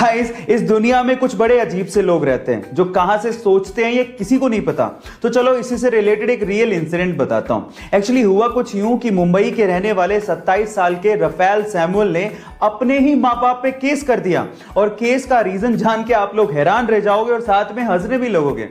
Guys, इस दुनिया में कुछ बड़े अजीब से लोग रहते हैं जो कहां से सोचते हैं ये किसी को नहीं पता। तो चलो इसी से रिलेटेड एक रियल इंसिडेंट बताता हूं। एक्चुअली हुआ कुछ यूं कि मुंबई के रहने वाले 27 साल के रफेल सैमुअल ने अपने ही मां बाप पे केस कर दिया, और केस का रीजन जान के आप लोग हैरान रह जाओगे और साथ में हंसने भी लगोगे।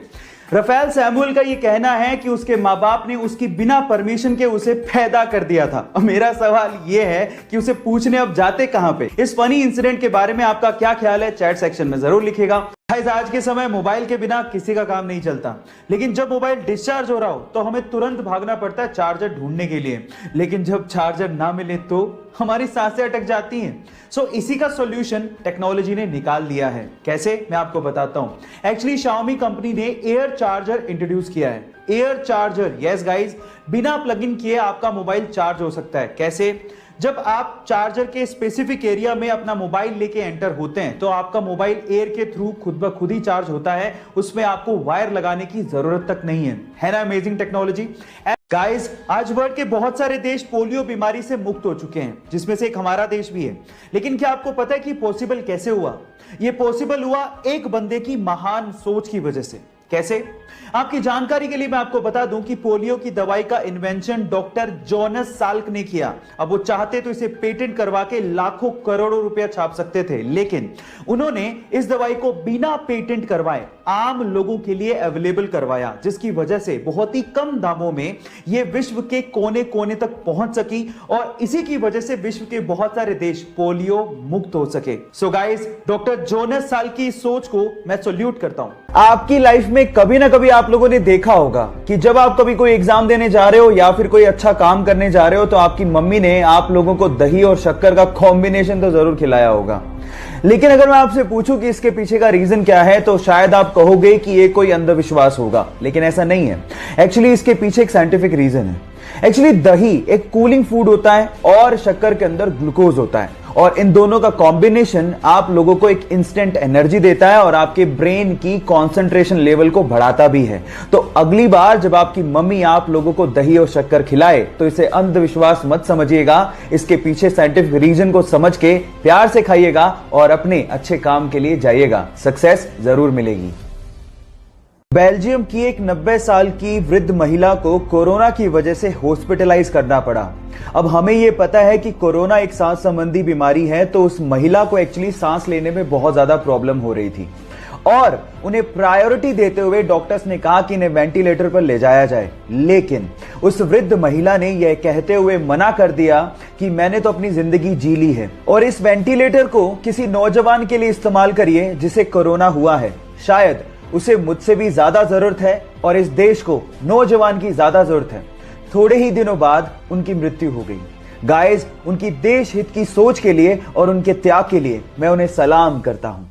रफेल सैमुअल का यह कहना है कि उसके मां बाप ने उसकी बिना परमिशन के उसे पैदा कर दिया था। अब मेरा सवाल यह है कि उसे पूछने अब जाते कहां पे। इस फनी इंसिडेंट के बारे में आपका क्या ख्याल है, चैट सेक्शन में जरूर लिखिएगा। आज के समय मोबाइल के बिना किसी का काम नहीं चलता, लेकिन जब मोबाइल डिस्चार्ज हो रहा हो तो हमें तुरंत भागना पड़ता है चार्जर ढूंढने के लिए, लेकिन जब चार्जर ना मिले तो हमारी सांसें अटक जाती हैं। सो इसी का सॉल्यूशन टेक्नोलॉजी ने निकाल लिया है। कैसे, मैं आपको बताता हूं। एक्चुअली Xiaomi कंपनी ने एयर चार्जर इंट्रोड्यूस किया है। एयर चार्जर, यस गाइस, बिना प्लग इन किए आपका मोबाइल चार्ज हो सकता है। कैसे? जब आप चार्जर के स्पेसिफिक एरिया में अपना मोबाइल लेके एंटर होते हैं तो आपका मोबाइल एयर के थ्रू खुद ब खुद ही चार्ज होता है। उसमें आपको वायर लगाने की जरूरत तक नहीं है ना? Amazing technology. गाइस, आज वर्ल्ड के बहुत सारे देश पोलियो बीमारी से मुक्त हो चुके हैं, जिसमें से एक हमारा देश भी है। लेकिन क्या आपको पता है कि पॉसिबल कैसे हुआ? यह पॉसिबल हुआ एक बंदे की महान सोच की वजह से। कैसे? आपकी जानकारी के लिए मैं आपको बता दूं कि पोलियो की दवाई का इन्वेंशन डॉक्टर जोनास साल्क ने किया। अब वो चाहते तो इसे पेटेंट करवा के लाखों करोड़ों रुपया छाप सकते थे, लेकिन उन्होंने इस दवाई को बिना पेटेंट करवाए आम लोगों के लिए अवेलेबल करवाया, जिसकी वजह से बहुत ही कम दामों में यह विश्व के कोने कोने तक पहुंच सकी, और इसी की वजह से विश्व के बहुत सारे देश पोलियो मुक्त हो सके। So guys, doctor Jonas Salk की सोच को मैं सैल्यूट करता हूं। आपकी लाइफ में कभी ना कभी आप लोगों ने देखा होगा कि जब आप कभी कोई एग्जाम देने जा रहे हो या फिर कोई अच्छा काम करने जा रहे हो तो आपकी मम्मी ने आप लोगों को दही और शक्कर का कॉम्बिनेशन तो जरूर खिलाया होगा। लेकिन अगर मैं आपसे पूछूं कि इसके पीछे का रीजन क्या है तो शायद आप कहोगे कि ये कोई अंधविश्वास होगा, लेकिन ऐसा नहीं है। एक्चुअली इसके पीछे एक साइंटिफिक रीजन है। एक्चुअली दही एक कूलिंग फूड होता है और शक्कर के अंदर ग्लूकोज होता है, और इन दोनों का कॉम्बिनेशन आप लोगों को एक इंस्टेंट एनर्जी देता है और आपके ब्रेन की कंसंट्रेशन लेवल को बढ़ाता भी है। तो अगली बार जब आपकी मम्मी आप लोगों को दही और शक्कर खिलाए तो इसे अंधविश्वास मत समझिएगा। इसके पीछे साइंटिफिक रीजन को समझ के प्यार से खाइएगा और अपने अच्छे काम के लिए जाइएगा, सक्सेस जरूर मिलेगी। बेल्जियम की एक 90 साल की वृद्ध महिला को कोरोना की वजह से हॉस्पिटलाइज करना पड़ा। अब हमें यह पता है कि कोरोना एक सांस संबंधी बीमारी है, तो उस महिला को एक्चुअली सांस लेने में बहुत ज्यादा प्रॉब्लम हो रही थी, और उन्हें प्रायोरिटी देते हुए डॉक्टर्स ने कहा कि इन्हें वेंटिलेटर पर ले जाया जाए। लेकिन उस वृद्ध महिला ने यह कहते हुए मना कर दिया कि मैंने तो अपनी जिंदगी जी ली है, और इस वेंटिलेटर को किसी नौजवान के लिए इस्तेमाल करिए जिसे कोरोना हुआ है। शायद उसे मुझसे भी ज्यादा जरूरत है और इस देश को नौजवान की ज्यादा जरूरत है। थोड़े ही दिनों बाद उनकी मृत्यु हो गई। गाइस, उनकी देश हित की सोच के लिए और उनके त्याग के लिए मैं उन्हें सलाम करता हूं।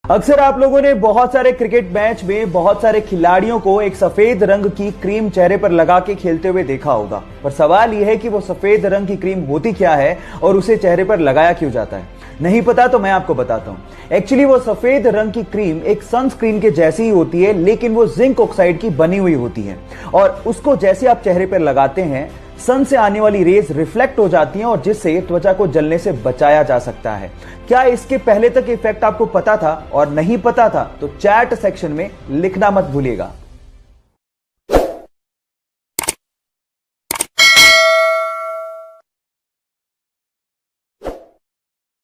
अक्सर आप लोगों ने बहुत सारे क्रिकेट मैच में बहुत सारे खिलाड़ियों को एक सफेद रंग की क्रीम चेहरे पर लगा के खेलते हुए देखा होगा, पर सवाल यह है कि वो सफेद रंग की क्रीम होती क्या है और उसे चेहरे पर लगाया क्यों जाता है? नहीं पता तो मैं आपको बताता हूं। एक्चुअली वो सफेद रंग की क्रीम एक सनस्क्रीन के जैसी ही होती है, लेकिन वो जिंक ऑक्साइड की बनी हुई होती है, और उसको जैसे आप चेहरे पर लगाते हैं सन से आने वाली रेज रिफ्लेक्ट हो जाती हैं और जिससे त्वचा को जलने से बचाया जा सकता है। क्या इसके पहले तक इफेक्ट आपको पता था और नहीं पता था तो चैट सेक्शन में लिखना मत भूलिएगा।